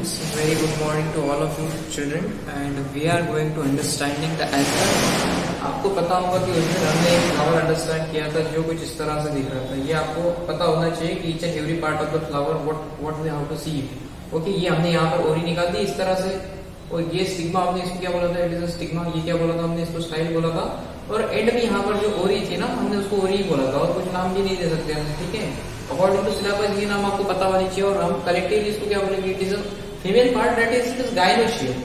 students, very good morning to all of you children, and we are going to understanding the answer. आपको पता होगा कि उस दिन हमने एक फ्लावर अंडरस्टैंड किया था जो कुछ इस तरह से दिख रहा था. ये आपको पता होना चाहिए कि each and every part of the flower what we how to see it. Okay, ये हमने यहाँ पर ओरी निकाल दी इस तरह से, और ये स्टिग्मा हमने इसको क्या बोला था, इट इज अ स्टिग्मा. ये क्या बोला था हमने, इसको स्टाइल बोला था. और एंड में यहाँ पर जो ओरी थी ना, हमने उसको ओरी बोला था, और कुछ नाम भी नहीं दे सकते हम. ठीक है, अकॉर्डिंग टू सिलेबस ये नाम आपको पता होना चाहिए. और हम कलेक्टिवली इसको क्या बोलेंगे, it is a female part, that is it is gynoecium.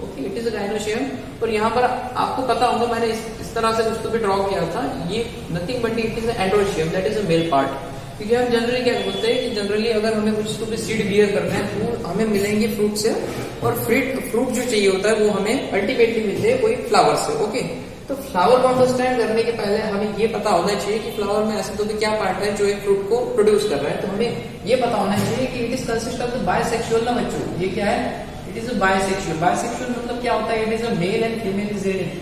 Okay, it is a gynoecium. और यहाँ पर आपको पता होगा मैंने इस तरह से उसको भी ड्रॉ किया था. ये nothing but it is androecium, that is a male part. क्योंकि हम जनरली क्या बोलते हैं कि जनरली अगर हमें कुछ तो भी सीड बियर करना है तो हमें मिलेंगे फ्रूट से, और फ्रूट जो चाहिए होता है वो हमें अल्टीमेटली मिलते हैं कोई फ्लावर से. ओके, तो फ्लावर को अंडरस्टैंड करने के पहले हमें ये पता होना चाहिए कि फ्लावर में ऐसे तो भी क्या पार्ट है जो एक फ्रूट को प्रोड्यूस कर रहा है. तो हमें ये पता होना चाहिए कि it is consist of the bisexual ना बच्चों. ये क्या है, it is a bisexual. Bisexual मतलब क्या होता है, it is a male and female is reading.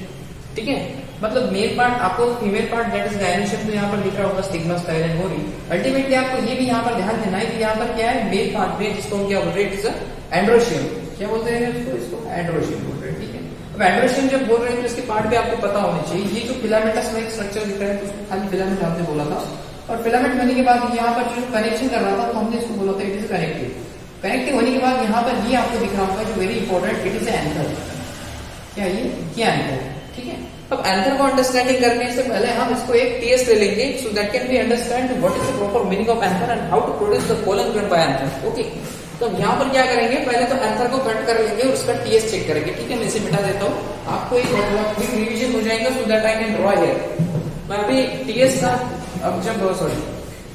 ठीक है, मतलब मेल पार्ट आपको female part that is gynoecium तो यहाँ पर लिख रहा होगा stigma, style and ovary. Ultimately आपको ये भी यहाँ पर ध्यान देना है कि यहाँ पर क्या है, मेल पार्ट में जिसको हम क्या बोल रहे हैं, इट इज अ एंड्रोशियम. क्या बोलते हैं इसको एंड्रोशियम बोल रहे हैं. ठीक है, अब एंड्रोशियम जब बोल रहे हैं तो इसके पार्ट भी आपको पता होने चाहिए. ये जो फिलामेंटस में एक स्ट्रक्चर दिख रहा है, उसको खाली फिलामेंट हमने बोला था. और फिलामेंट होने के बाद यहाँ पर जो कनेक्शन कर रहा था तो हमने इसको बोला था इट इज कनेक्टिव. कनेक्टिव होने के बाद यहाँ पर ये आपको दिख रहा होगा जो very important, it is anther. क्या ये एंथर. ठीक है, अब एंथर को अंडरस्टैंडिंग करने से पहले हम इसको एक टीएस ले लेंगे, so that can be understand what is the proper meaning of anther and how to produce the pollen grain by anther. Okay, तो यहाँ पर क्या करेंगे, पहले तो एंथर को कट कर लेंगे और उसका टीएस चेक करेंगे. ठीक है, मैं इसे मिटा देता हूँ, आपको एक क्विक रिवीजन हो जाएगा so that I can draw here. मैं अभी टीएस का अब जब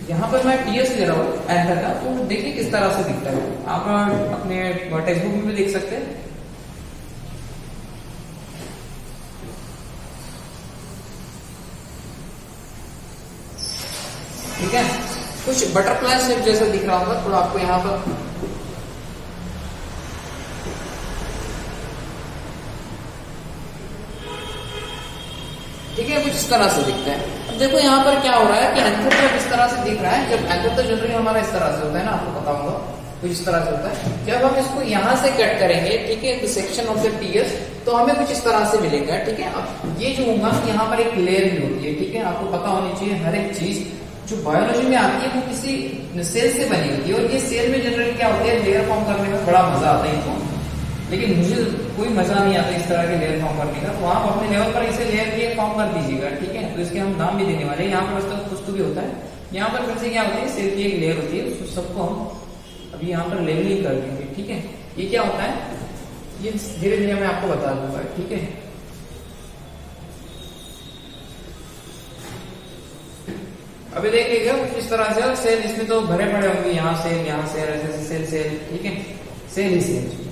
यहाँ पर मैं टीएस ले रहा हूँ एंथर का, तो देखिए किस तरह से दिखता है. आप अपने टेक्स्ट बुक में भी देख सकते हैं. ठीक है, कुछ बटरफ्लाई शेप जैसा दिख रहा होगा थोड़ा आपको यहाँ पर. ठीक है, कुछ इस तरह से दिखता है. अब देखो यहाँ पर क्या हो रहा है कि एंथर जब इस तरह से दिख रहा है, जब एंथर तो जनरली हमारा इस तरह से होता है ना, आपको पता होगा कुछ इस तरह से होता है. जब हम इसको यहाँ से कट करेंगे, ठीक है, the section of the TS, तो हमें कुछ इस तरह से मिलेगा. ठीक है, अब ये जो होगा यहाँ पर एक लेयर भी होती है. ठीक है, आपको पता होनी चाहिए हर एक चीज जो बायोलॉजी में आती है वो किसी सेल से बनी होती है. और ये सेल में जनरली क्या होती है, लेयर फॉर्म करने में बड़ा मजा आता है इनको, लेकिन मुझे कोई मजा नहीं आता इस तरह के लेयर फॉर्म करने का. तो आप अपने लेवल पर इसे लेयर फॉर्म कर दीजिएगा. ठीक है, तो इसके हम नाम भी देने वाले हैं. यहाँ पर कुछ तो भी होता है. यहाँ पर फिर से क्या होती है, सेल की एक लेयर होती है, उस सबको हम अभी यहाँ पर लेवलिंग कर देंगे. ठीक है, ये क्या होता है, ये धीरे धीरे मैं आपको बता दूंगा. ठीक है, अभी देखिएगा इस तरह से सेल इसमें तो भरे पड़े होंगे, यहाँ सेल ऐसे सेल सेल. ठीक है, सेल ही सेल.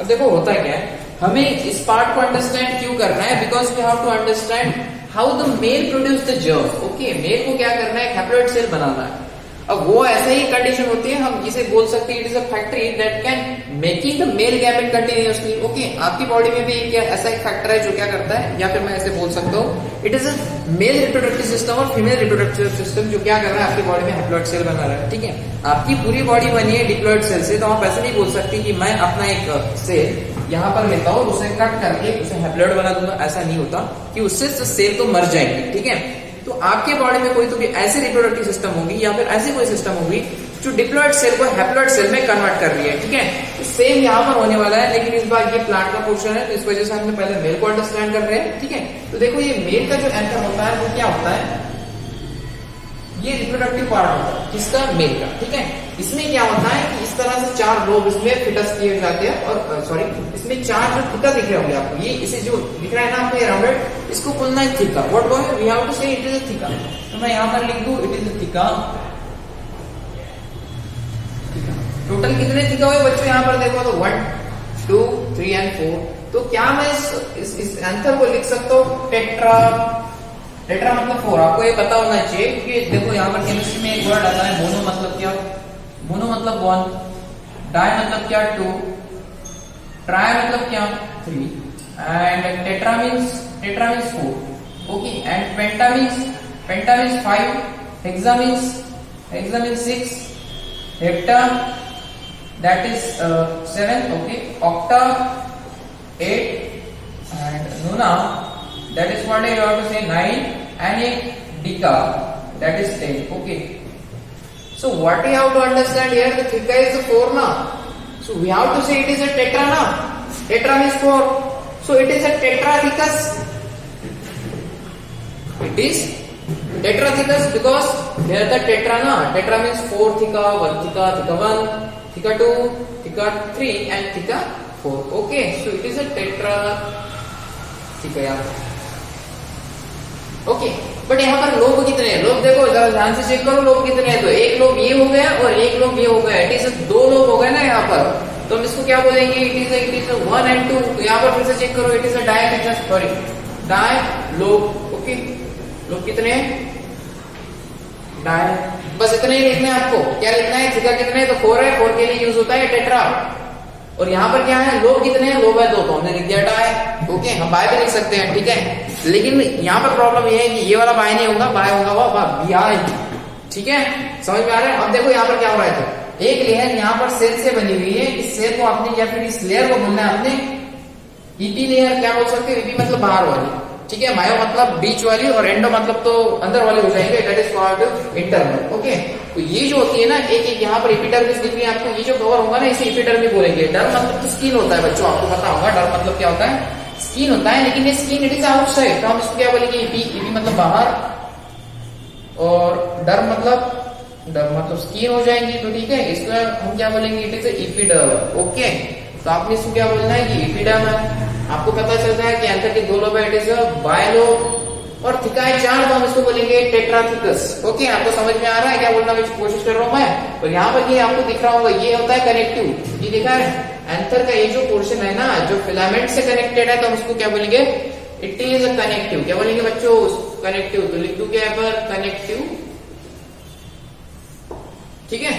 अब देखो होता क्या है, हमें इस पार्ट को अंडरस्टैंड क्यों करना है, because we have to understand how the male produce the germ. Okay, male को क्या करना है, हैप्लॉइड सेल बनाना है. अब वो ऐसे ही कंडीशन होती है, हम जिसे बोल सकते हैं it is a factory that can making the male gamete continuously. Okay, आपकी बॉडी में भी क्या ऐसा एक फैक्टर है जो क्या करता है, या फिर मैं ऐसे बोल सकता हूँ it is a male reproductive system और फीमेल रिप्रोडक्टिव सिस्टम जो क्या कर रहा है, आपकी बॉडी में हैप्लॉइड सेल बना रहा है. ठीक है, आपकी पूरी बॉडी बनी है डिप्लॉइड सेल से, तो आप ऐसे नहीं बोल सकते कि मैं अपना एक सेल यहाँ पर लेता हूँ, उसे कट करके उसे हैप्लॉइड बना दूंगा. ऐसा नहीं होता कि उससे सेल तो मर जाएंगे. ठीक है, तो आपके बॉडी में कोई तो भी ऐसी रिप्रोडक्टिव सिस्टम होगी या फिर ऐसी कोई सिस्टम होगी जो डिप्लॉइड सेल को हैप्लॉइड सेल में कन्वर्ट कर रही है. ठीक है, तो सेम यहाँ पर होने वाला है, लेकिन इस बार ये प्लांट का पोर्शन है, तो इस वजह से हमने पहले मेल को अंडरस्टैंड कर रहे हैं. ठीक है, तो देखो ये मेल का जो एंथर होता है वो क्या होता है, ये रिप्रोडक्टिव पार्ट होता है किसका, मेल का. ठीक है, इसमें क्या होता है कि इस तरह से 4 लोब इसमें फिटस किए जाते हैं, और सॉरी इसमें 4 जो थीका दिख रहे होंगे आपको, ये इसे जो दिख रहा है ना आपको ये राउंडेड, इसको बोलना है theca. What boy, we have to say it is a theca. तो मैं यहाँ पर लिख दूं it is a theca. Total कितने थीका हुए बच्चों, यहाँ पर देखो तो 1 2 3 एंड 4. तो क्या मैं इस एंथर को लिख सकता हूँ टेट्रा. टेट्रा मतलब 4. आपको ये पता होना चाहिए कि देखो यहाँ पर केमिस्ट्री में एक वर्ड आता है मोनो. मतलब क्या, मोनो मतलब 1, डाई मतलब क्या 2, ट्राई मतलब क्या 3, and tetra means 4. Okay, and penta means 5, hexa means 6, hepta that is 7. Okay, octa 8 and nona, that is what you have to say 9, and a deca, that is 10. Okay, so what we have to understand here, the thica is 4 na, so we have to say it is a tetra na. Tetra means 4, so it is a tetrathecus. It is tetrathecus because here the tetra na, tetra means 4 thica, 1 thica, thica 1, thica 2, thica 3 and thica 4. Okay, so it is a tetratheca यहाँ पर. Okay, but यहाँ पर lobe कितने हैं? Lobe देखो जरा ध्यान से चेक करो, लोब कितने हैं. तो एक लोब ये हो गया और एक लोब ये हो गया. इट इज 2 लोब हो गए ना यहाँ पर. तो हम इसको क्या बोलेंगे? It is 1 and 2. तो यहाँ पर फिर से चेक करो, it is a dithecous, sorry di lobe. Okay, lobe कितने हैं? डाय. बस इतना ही लिखना है आपको. क्या लिखना है? थीटा कितने हैं? तो 4 है. 4 के लिए यूज होता है टेट्रा. और यहाँ पर क्या है? लोब कितने हैं? लोब है 2, तो हमने लिख दिया डाय. ओके, हम बाय भी लिख सकते हैं, ठीक है. लेकिन यहाँ पर प्रॉब्लम ये है कि ये वाला बाय नहीं होगा, बाय होगा वो बाय. ठीक है, समझ में आ रहा है? अब देखो यहाँ पर क्या हो रहा है. तो एक लेयर यहाँ पर सेल से बनी हुई है. इस सेल को आपने या फिर इस लेयर को बोलना है आपने ईपी लेयर. क्या बोल सकते हैं? ईपी मतलब बाहर वाली, ठीक है. मायो मतलब बीच वाली और एंडो मतलब तो अंदर वाली हो जाएंगे. That is called internal. Okay, तो ये जो होती है ना, एक एक यहाँ पर एपिडर्मिस दिख रही है आपको. ये जो कवर होगा ना, इसे एपिडर्मिस बोलेंगे. डर मतलब तो स्किन होता है बच्चों, आपको पता होगा. डर मतलब क्या होता है? स्किन होता है. लेकिन ये स्किन इट इज आउटसाइड, तो हम इसको क्या बोलेंगे? ईपी. ईपी मतलब बाहर और डर मतलब स्किन हो जाएंगी. तो ठीक है, इसको हम क्या बोलेंगे? It is epiderm. ओके, तो आपने इसको क्या बोलना है कि एपिडर्म है. आपको पता चलता है कि अंदर के 2 लोब है, इट इज बायलोब. और थिका है 4, तो हम इसको बोलेंगे टेट्राथेकस. ओके, आपको समझ में आ रहा है क्या बोलना मैं कोशिश कर रहा हूं मैं? और यहाँ पर ये आपको दिख रहा होगा, ये होता है कनेक्टिव. ये दिखा है एंथर का ये जो पोर्शन है ना, जो फिलामेंट से कनेक्टेड है, तो हम उसको क्या बोलेंगे? It is a connective. क्या बोलेंगे बच्चों? कनेक्टिव. तो लिख दू क्या है पर? कनेक्टिव. ठीक है.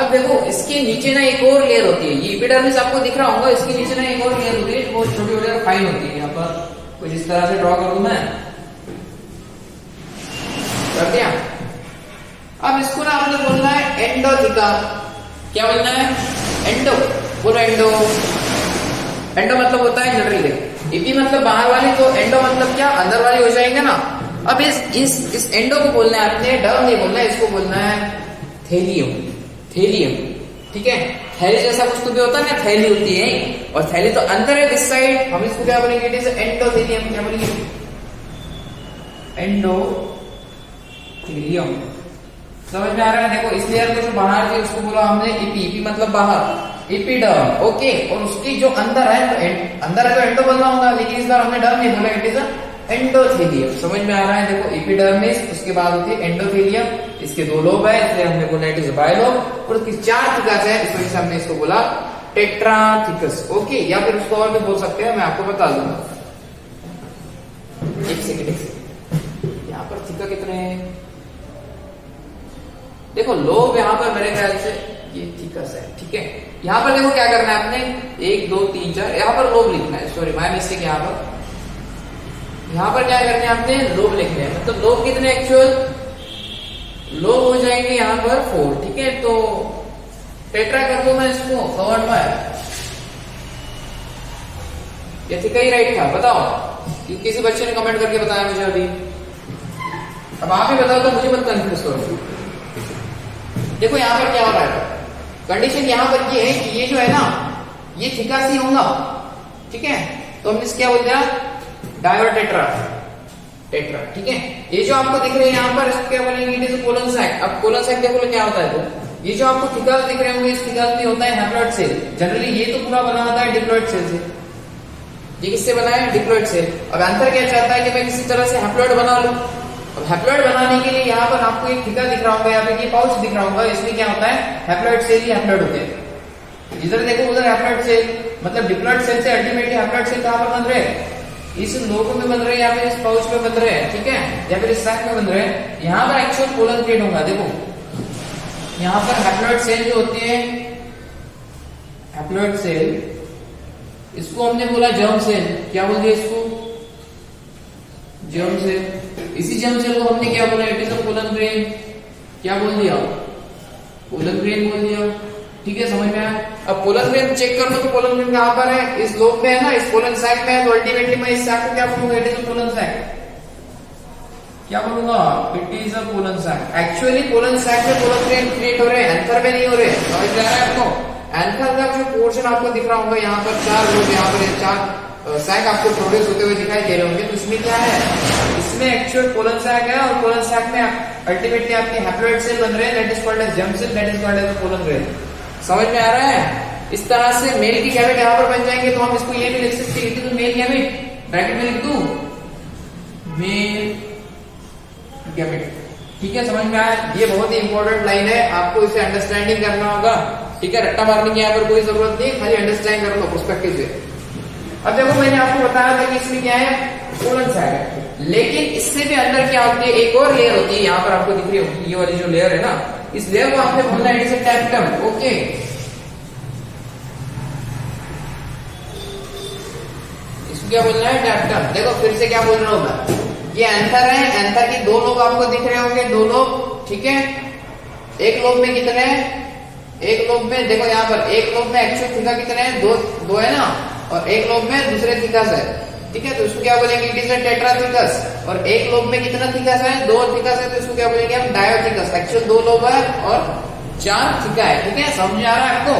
अब देखो इसके नीचे ना एक और लेयर होती है. ये एपिडर्मिस आपको दिख रहा होगा, इसके नीचे ना एक और लेयर होती है, बहुत छोटी छोटी और फाइन होती है. यहाँ पर कुछ इस तरह से ड्रॉ कर दूं मैं, कर दिया. अब इसको ना आपने बोलना है एंडोथिका. क्या बोलना है? एंडो. बोलो एंडो. एंडो मतलब होता है जनरली. ईपी मतलब बाहर वाली, तो एंडो मतलब क्या? अंदर वाली हो जाएंगे ना. अब इस एंडो को बोलना है आपने, डर्म नहीं बोलना है, इसको बोलना है थैलियम. थैलियम, ठीक है. थैली जैसा कुछ तो भी होता है ना, थैली होती है, और थैली तो अंदर है दिस साइड. हम इसको क्या बोलेंगे? It is endothelium. क्या बोलेंगे? एंडोथेलियम. समझ में आ रहा है? देखो इस लेयर को जो बाहर थी उसको बोला हमने ईपी. ईपी मतलब बाहर, एपिडर्म. ओके, और उसकी जो अंदर है, तो अंदर है तो एंडो बोलना होगा, लेकिन इस बार हमने डर्म नहीं बोला, इट इज एंडोथेलियम. समझ में आ रहा है? देखो एपिडर्मिस, उसके बाद होती है एंडोथेलियम. इसके 2 लोब है, इसलिए हमने बोला इट इज बायलोब. और उसकी 4 थिकास है, इस वजह से हमने इसको बोला टेट्राथेकस. ओके, या फिर उसको और भी बोल सकते हैं, मैं आपको बता दूंगा. एक सेकंड. यहाँ पर थिका कितने हैं? देखो लोब यहाँ पर मेरे ख्याल से ये थिकस है, ठीक है. यहाँ पर देखो क्या करना है आपने? 1 2 3 4, यहाँ पर लोब लिखना है. Sorry my mistake. यहाँ पर क्या करना है आपने? लोब लिखने हैं. मतलब लोब कितने एक्चुअल? लोब हो जाएंगे यहाँ पर 4, ठीक है. तो टेट्रा कर दो मैं इसको, कवर्ड में. ये थिका ही राइट था, बताओ. किसी बच्चे ने कमेंट करके बताया मुझे अभी. अब आप ही बताओ तो मुझे मत कंफ्यूज करो. देखो यहाँ पर क्या हो रहा है? कंडीशन यहाँ पर ये है कि ये जो है ना, ये थिका सी होगा, ठीक है. तो हमने क्या बोल दिया? डाय और टेट्रा. टेट्रा, ठीक है. ये जो आपको दिख रहे हैं यहाँ पर, इसको क्या बोलेंगे? It is pollen sac. अब कोलन सैक देखो क्या होता है. तो ये जो आपको थिकास दिख रहे होंगे, इस थिकास में होता है हैप्लॉइड सेल. जनरली ये तो पूरा बना होता है डिप्लॉइड सेल से. ये किससे बना है? Diploid cell. अब आंसर क्या चाहता है कि मैं किसी तरह से हैप्लॉइड बना लूं. अब हैप्लॉइड बनाने के लिए यहाँ पर आपको एक थिका दिख रहा होगा, या फिर ये पाउच दिख रहा होगा. इसमें क्या होता है? हैप्लॉइड सेल ही हैप्लॉइड होते हैं. इधर देखो उधर हैप्लॉइड सेल, मतलब डिप्लॉइड सेल से अल्टीमेटली हैप्लॉइड सेल कहाँ पर बन रहे हैं? इस लोगो में बन रहे हैं, या फिर इस पाउच में बन रहे हैं, ठीक है, या फिर इस सैक में बन रहे हैं. यहाँ पर एक्चुअल कोलन क्रिएट होगा. देखो यहाँ पर हैप्लॉइड सेल जो होती है, हैप्लॉइड सेल, इसको हमने बोला जर्म सेल. क्या बोल दिया इसको? Germ cell. इसी जर्म सेल को हमने क्या बोला? It is a pollen grain. क्या बोल दिया? कोलन ग्रेन बोल दिया. ठीक है, समझ में आया। अब पोलन ग्रेन चेक कर लो तो पोलन ग्रेन कहां पर है, इस लोब में है ना, इस पोलन सैक में है, तो अल्टीमेटली मैं इस सैक को क्या बोलूंगा, it is a pollen sac. क्या बोलूंगा, it is a pollen sac. Actually pollen sac में पोलन ग्रेन क्रिएट हो रहे हैं, एंथर में नहीं हो रहे। समझ में आ रहा है आपको। एंथर का जो पोर्शन आपको दिख रहा होगा, यहाँ पर 4 लोग, यहाँ पर 4 सैक आपको प्रोड्यूस होते हुए दिखाई दे रहे होंगे, तो इसमें क्या है, इसमें एक्चुअल पोलन सैक है, और पोलन सैक में अल्टीमेटली आपके हैप्लॉइड सेल बन रहे हैं, that is called as germ cell, that is called as pollen grain. समझ में आ रहा है। इस तरह से मेल की गैमेट यहाँ पर बन जाएंगे, तो हम इसको ये भी लिख सकते हैं, it is male gamete, bracket में लिख दूं मेल गैमेट। ठीक है, समझ में आया। ये बहुत ही इंपॉर्टेंट लाइन है, आपको इसे अंडरस्टैंडिंग करना होगा। ठीक है, रट्टा मारने की यहाँ पर कोई जरूरत नहीं, खाली अंडरस्टैंड कर लो पर्सपेक्टिव से। अब देखो, मैंने आपको बताया था कि इसमें क्या है, पोलन सैक है, लेकिन इससे भी अंदर क्या होती है, एक और लेयर होती है, यहाँ पर आपको दिख रही होगी ये वाली जो लेयर है ना, इस लेयर को आपने बोलना है it is a tapetum. Okay, इसको क्या बोलना है, टैप्टम। देखो फिर से क्या बोल रहा हूं मैं, ये एंथर है, एंथर की 2 लोब आपको दिख रहे होंगे, 2 लोब। ठीक है, एक लोब में कितने हैं, एक लोब में देखो यहाँ पर, एक लोब में एक्चुअल थीका कितने हैं, 2 है ना, और एक लोब में दूसरे थीकस है। ठीक है, तो इसको क्या बोलेंगे, इट इज अ टेट्राथीकस। और एक लोब में कितना थीकस है, 2 थीकस है, तो इसको क्या बोलेंगे हम, डायोथीकस। एक्चुअल 2 लोब है और 4 थीका है। ठीक है, समझ आ रहा है आपको,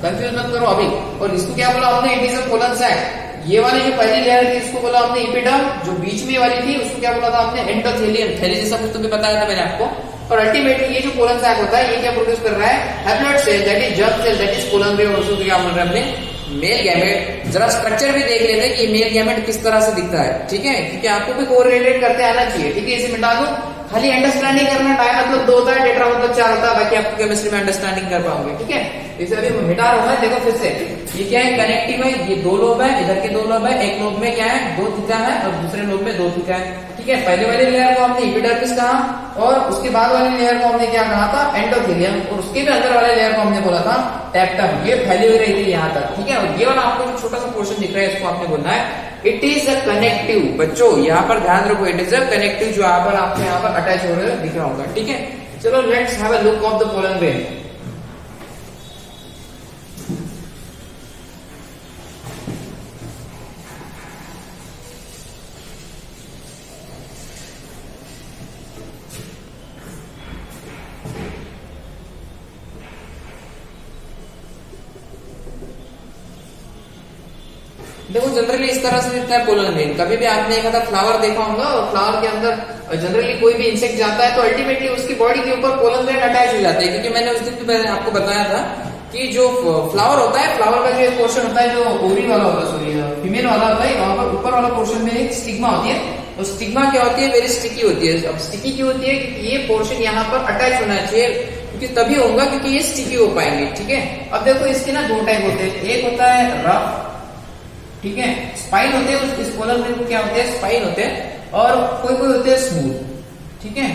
कंफ्यूज मत करो अभी। और इसको क्या बोला हमने, it is a pollen sac. ये वाली जो पहली लेयर थी इसको बोला हमने इपिडर्म, जो बीच में वाली थी उसको क्या बोला था हमने, एंडोथेलियम। थैली जैसा कुछ तो भी बताया था मैंने आपको। और अल्टीमेटली ये जो पोलन सैक होता है, ये क्या प्रोड्यूस कर रहा है, haploid cell, that is germ cell, that is pollen grain, और उसको क्या बोल रहे हैं हमने, मेल गैमेट। जरा स्ट्रक्चर भी देख लेते हैं कि मेल गैमेट किस तरह से दिखता है। ठीक है, क्योंकि आपको भी कोरिलेट करते आना चाहिए। ठीक है, इसे मिटा दो, खाली अंडरस्टैंडिंग करना। डाई मतलब 2 होता है, टेट्रा मतलब 4 होता है, बाकी आपको केमिस्ट्री में अंडरस्टैंडिंग कर पाओगे। ठीक है, इसे अभी मिटा रहा हूं। देखो फिर से, ये क्या है, कनेक्टिव है, ये 2 लोब है, इधर के 2 लोब है, एक लोब में क्या है, 2 थीका है, और दूसरे लोब में 2 थीका है। ठीक है, पहले वाली लेयर को हमने एपिडर्मिस कहा, और उसके बाद वाली लेयर को हमने क्या कहा था, एंडोथेलियम, और उसके भी अंदर वाले लेयर को हमने बोला था टैप्टम। ये फैली हुई रही थी यहाँ तक। ठीक है, और ये वाला आपको जो छोटा सा पोर्शन दिख रहा है, इसको आपने बोलना है इट इज अ कनेक्टिव। बच्चों यहाँ पर ध्यान रखो, इट इज अ कनेक्टिव, जो यहाँ पर आपको यहाँ पर अटैच हो रहे दिख रहा होगा। ठीक है, चलो let's have a look of the pollen grain. देखो जनरली इस तरह से दिखता है पोलन ग्रेन। कभी भी आपने एक आधा फ्लावर देखा होगा, और फ्लावर के अंदर जनरली कोई भी इंसेक्ट जाता है तो अल्टीमेटली उसकी बॉडी के ऊपर पोलन ग्रेन अटैच हो जाते हैं। क्योंकि मैंने उस दिन भी आपको बताया था कि जो फ्लावर होता है, फ्लावर का जो एक पोर्शन होता है, जो ओवरी वाला होता है, सॉरी फीमेल वाला होता है, वहां पर ऊपर वाला पोर्शन में एक स्टिग्मा होती है। तो स्टिग्मा क्या होती है, वेरी स्टिकी होती है। अब स्टिकी क्यों होती है, क्योंकि ये पोर्शन यहाँ पर अटैच होना चाहिए, क्योंकि तभी होगा क्योंकि ये स्टिकी हो पाएंगे। ठीक है, अब देखो इसके ना 2 टाइप होते हैं, एक होता है रफ, ठीक है, स्पाइन होते हैं, इस पोलन ग्रेन को क्या होते हैं, स्पाइन होते हैं, और कोई कोई होते हैं स्मूथ। ठीक है,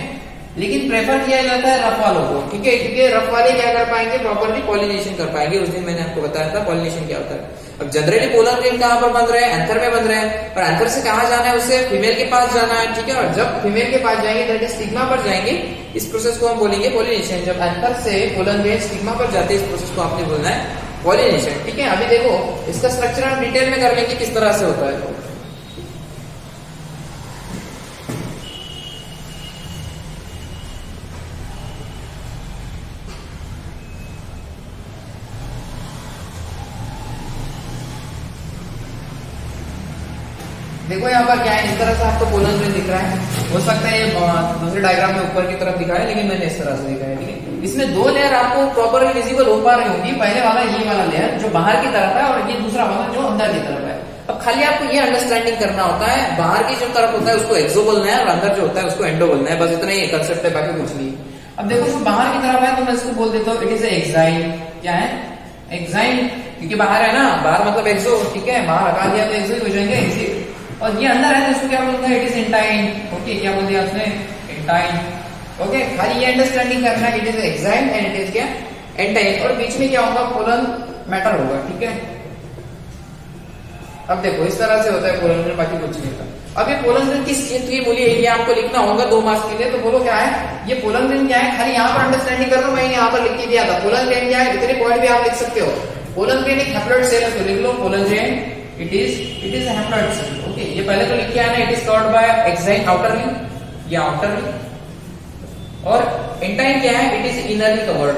लेकिन प्रेफर किया जाता है रफ वालों को। ठीक है, क्योंकि रफ वाले क्या कर पाएंगे, प्रॉपरली पॉलिनेशन कर पाएंगे। उस दिन मैंने आपको बताया था पॉलिनेशन क्या होता है। अब जनरली पोलन ग्रेन कहां पर बन रहे हैं, एंथर में बन रहे हैं, और एंथर से कहां जाना है, उससे फीमेल के पास जाना है। ठीक है, और जब फीमेल के पास जाएंगे, दैट इज स्टिग्मा पर जाएंगे, इस प्रोसेस को हम बोलेंगे पॉलिनेशन। जब एंथर से पोलन ग्रेन स्टिग्मा पर जाते हैं, इस प्रोसेस को आपने बोलना है पॉलिनेशन। ठीक है, अभी देखो इसका स्ट्रक्चर हम डिटेल में कर लेंगे किस तरह से होता है। देखो यहाँ पर क्या है, इस तरह से आपको पोलन ग्रेन दिख रहा है। हो सकता है दूसरे डायग्राम में ऊपर की तरफ दिखा है, लेकिन मैंने इस तरह से दिखा है। ठीक है, इसमें 2 लेयर आपको प्रॉपरली विजिबल हो पा रही होगी। पहले वाला ये वाला लेयर जो बाहर की तरफ है, और ये दूसरा वाला जो अंदर की तरफ है। अब खाली आपको ये अंडरस्टैंडिंग करना होता है, बाहर की जो तरफ होता है उसको एक्सो बोलना है, और अंदर जो होता है उसको एंडो बोलना है। बस इतना ही कंसेप्ट है, बाकी कुछ नहीं। अब देखो जो बाहर की तरफ है, तो मैं इसको बोल देता हूँ इट इज एक्साइन। क्या है, एक्साइन, क्योंकि बाहर है ना, बाहर मतलब एक्सो। ठीक है, बाहर हटा दिया तो एक्सो ही हो जाएंगे, एक्सिट। और ये अंदर है तो इसको क्या बोलते हैं, इट इज इंटाइन। ओके, क्या बोल दिया आपने, इंटाइन। ओके, खाली ये अंडरस्टैंडिंग करना है, it is exine and it is क्या, एंटाइन। और बीच में क्या होगा, पोलन मैटर होगा। ठीक है, अब देखो इस तरह से होता है पोलन ग्रेन, बाकी कुछ नहीं होता। अब ये पोलन ग्रेन किस चीज की बोली है, ये आपको लिखना होगा 2 मार्क्स के लिए। तो बोलो क्या है ये पोलन ग्रेन, क्या है खाली यहाँ पर अंडरस्टैंडिंग कर लो, मैं यहाँ पर लिख के दिया था। पोलन ग्रेन क्या है, इतने पॉइंट भी आप लिख सकते हो। पोलन ग्रेन एक हैप्लॉइड सेल है, तो लिख लो pollen grain it is haploid cell. Okay, ये पहले तो लिख के आना, it is covered by exine outerly या आउटरली, और इंटाइन क्या है, इट इज इनरली कवर्ड।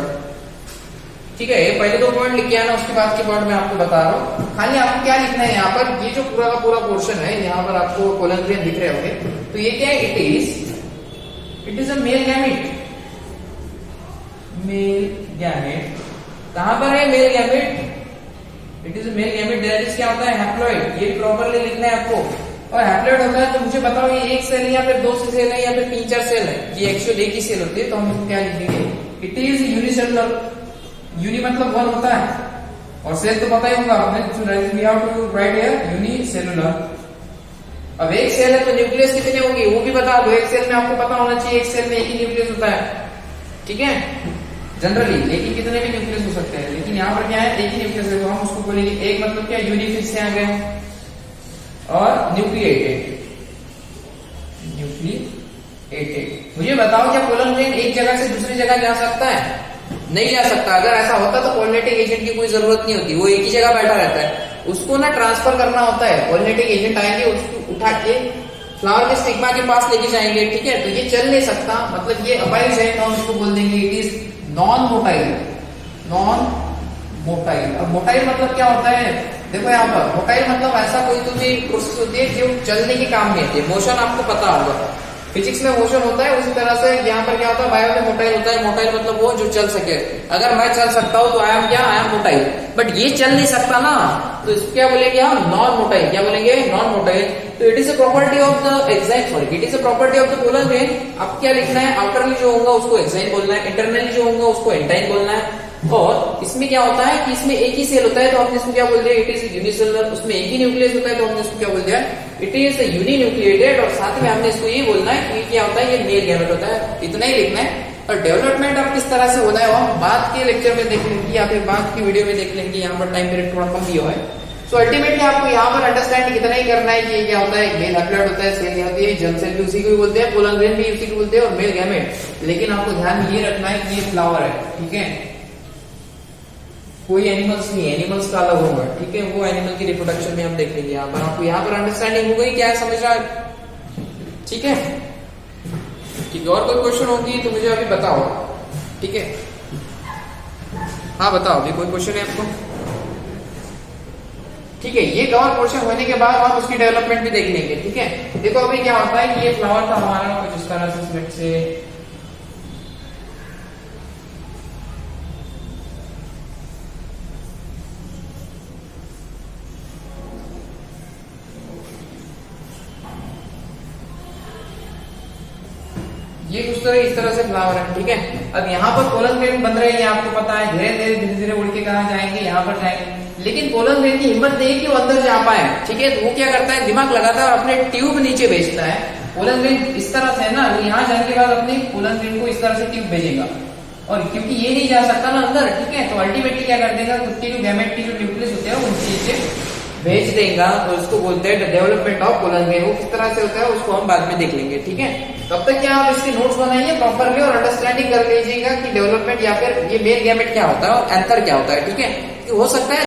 ठीक है, ये पहले 2 पॉइंट लिख के आना, उसके बाद के पॉइंट मैं आपको बता रहा हूँ। खाली आपको क्या लिखना है यहाँ पर, ये जो पूरा का पूरा पोर्शन है यहाँ पर आपको पोलन ग्रेन दिख रहे होंगे, तो ये क्या है, it is a male gamete. Male gamete कहां पर है, male gamete, it is a male gamete that is क्या होता है, हैप्लॉइड। ये प्रॉपर्ली लिखना है आपको। और हैप्लॉइड होता है तो मुझे बताओ ये एक सेल है या फिर 2 सेल है या फिर 3-4 सेल है, ये एक्चुअली एक ही सेल होती है, तो हम इसको क्या लिखेंगे, इट इज यूनिसेलुलर। यूनि मतलब 1 होता है, और सेल तो पता ही होगा आपने, we have to write here unicellular. अब एक सेल है तो न्यूक्लियस कितने होंगे वो भी बता दो। एक सेल में आपको पता होना चाहिए, एक सेल में एक ही न्यूक्लियस होता है, ठीक है जनरली, लेकिन कितने भी न्यूक्लियस हो सकते हैं, लेकिन यहाँ पर क्या है, एक ही न्यूक्लियस है, तो हम उसको बोलेंगे एक मतलब क्या, यूनिफिक्स से आ गए, और न्यूक्लिएटेड। मुझे बताओ क्या पोलन ग्रेन एक जगह से दूसरी जगह जा सकता है, नहीं जा सकता। अगर ऐसा होता तो पॉलिनेटिंग एजेंट की कोई जरूरत नहीं होती, वो एक ही जगह बैठा रहता है, उसको ना ट्रांसफर करना होता है। पॉलिनेटिंग एजेंट आएंगे, उसको उठा के फ्लावर के स्टिग्मा के पास लेके जाएंगे, ठीक है। तो ये चल नहीं सकता, मतलब ये अपाइज है, तो हम उसको बोल देंगे it is non motile. Non motile, अब मोटाइल मतलब क्या होता है, देखो यहाँ पर मोटाइल मतलब ऐसा कोई तो भी प्रोसेस होती है जो चलने के काम नहीं आती है। मोशन आपको पता होगा, फिजिक्स में मोशन होता है, उसी तरह से यहाँ पर क्या होता है, बायो में मोटाइल होता है। मोटाइल मतलब वो जो चल सके। अगर मैं चल सकता हूँ तो आई एम क्या, आई एम मोटाइल, बट ये चल नहीं सकता ना, तो इसको क्या बोलेंगे हम, नॉन मोटाइल। क्या बोलेंगे, नॉन मोटाइल। तो it is a property of the exine, sorry it is a property of the pollen grain. अब क्या लिखना है, आउटरली जो होगा उसको एक्साइन बोलना है, इंटरनली जो होगा उसको एंटाइन बोलना है। और इसमें क्या होता है कि इसमें एक ही सेल होता है, तो हमने इसको क्या बोल दिया, इट इज यूनिसेलुलर। उसमें एक ही न्यूक्लियस होता है, तो हमने इसको क्या बोल दिया, इट इज यूनिन्यूक्लिएटेड। और साथ में हमने इसको ये बोलना है कि क्या होता है, ये मेल गैमेट होता है। इतना ही लिखना है। और डेवलपमेंट अब किस तरह से होना है वो हम बाद के लेक्चर में देख लेंगे, या फिर बाद की वीडियो में देख लेंगे। यहाँ पर टाइम पीरियड थोड़ा कम दिया है। सो अल्टीमेटली आपको यहाँ पर अंडरस्टैंड कितना ही करना है कि ये क्या होता है, मेल हैप्लॉइड होता है, सेल होती है, जर्म सेल भी उसी को भी बोलते हैं, पोलन ग्रेन भी उसी को बोलते हैं, और मेल गैमेट। लेकिन आपको ध्यान में ये रखना है कि ये फ्लावर है, ठीक है, कोई एनिमल्स नहीं, एनिमल्स का अलग होगा, ठीक है। वो एनिमल की रिप्रोडक्शन में हम देख लेंगे। यहाँ पर आपको यहाँ पर अंडरस्टैंडिंग हो गई, क्या समझ रहा है, ठीक है। ठीक है, और कोई क्वेश्चन होगी तो मुझे अभी बताओ, ठीक है। हाँ बताओ, अभी कोई क्वेश्चन है आपको, ठीक है। ये कवर पोर्शन होने के बाद हम उसकी डेवलपमेंट भी देख लेंगे, ठीक है। देखो अभी क्या होता है कि ये फ्लावर था हमारा कुछ इस तरह से, लेट्स से ये कुछ तरह इस तरह से फ्लावर है, ठीक है। अब यहाँ पर पोलन ग्रेन बन रहे हैं, आपको पता है, धीरे धीरे उड़ के कहाँ जाएंगे, यहाँ पर जाएंगे। लेकिन पोलन ग्रेन की हिम्मत नहीं कि वो अंदर जा पाए, ठीक है। तो वो क्या करता है, दिमाग लगाता है और अपने ट्यूब नीचे भेजता है। पोलन ग्रेन इस तरह से है ना, वो यहाँ जाने के बाद अपने पोलन ग्रेन को इस तरह से ट्यूब भेजेगा, और क्योंकि ये नहीं जा सकता ना अंदर, ठीक है, तो अल्टीमेटली क्या कर देगा, खुद की जो गैमेट की जो न्यूक्लियस होते हैं उनके नीचे भेज देगा। तो उसको बोलते हैं डेवलपमेंट ऑफ पोलन ग्रेन। वो किस तरह से होता है उसको हम बाद में देख लेंगे, ठीक है। तब तक क्या आप इसके नोट्स बनाइए प्रॉपरली और अंडरस्टैंडिंग कर लीजिएगा कि डेवलपमेंट या फिर ये मेल गैमेट क्या होता है और एंथर क्या होता है, ठीक है। हो सकता है